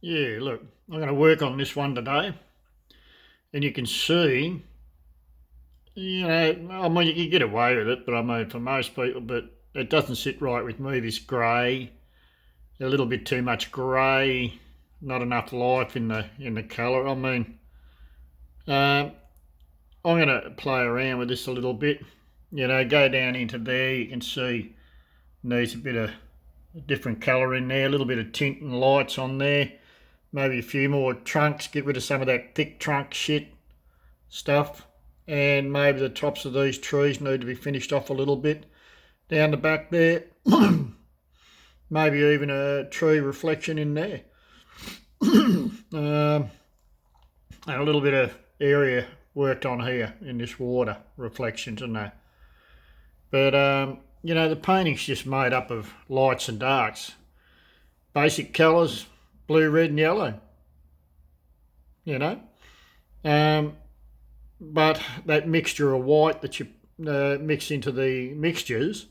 Yeah, look, I'm going to work on this one today, and you can see, I mean, you can get away with it, but I mean, for most people, but it doesn't sit right with me, this grey, a little bit too much grey, not enough life in the colour. I mean, I'm going to play around with this a little bit, go down into there, you can see needs a bit of different colour in there, a little bit of tint and lights on there. Maybe a few more trunks, get rid of some of that thick trunk shit stuff. And maybe the tops of these trees need to be finished off a little bit. Down the back there, maybe even a tree reflection in there. And a little bit of area worked on here in this water, reflections and that. But, the painting's just made up of lights and darks. Basic colours, blue, red and yellow, you know. But that mixture of white that you mix into the mixtures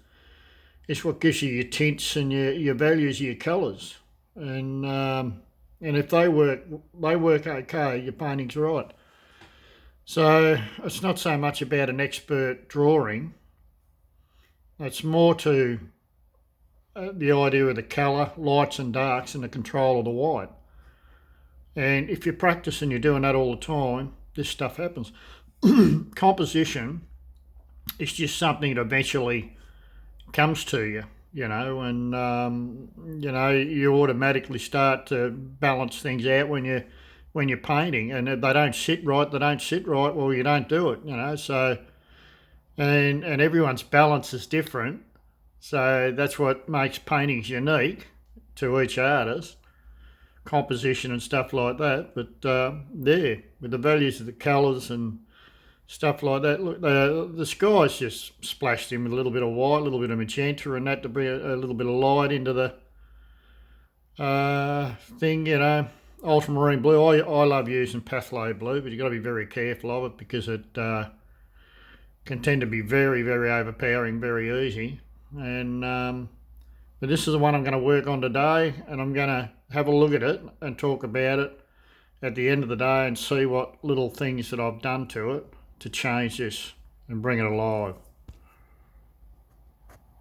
is what gives you your tints and your values, your colours. And if they work okay, your painting's right. So it's not so much about an expert drawing. It's more to the idea of the colour, lights and darks, and the control of the white. And if you practice and you're doing that all the time, this stuff happens. Composition is just something that eventually comes to you, and you automatically start to balance things out when you're painting, and if they don't sit right, well, you don't do it, so and everyone's balance is different, so that's what makes paintings unique to each artist, composition and stuff like that. But with the values of the colours and stuff like that. Look, the sky's just splashed in with a little bit of white, a little bit of magenta, and that to bring a little bit of light into the thing, ultramarine blue. I love using Pathlo blue, but you've got to be very careful of it because it can tend to be very, very overpowering very easy. And but this is the one I'm going to work on today, and I'm going to have a look at it and talk about it at the end of the day and see what little things that I've done to it to change this and bring it alive.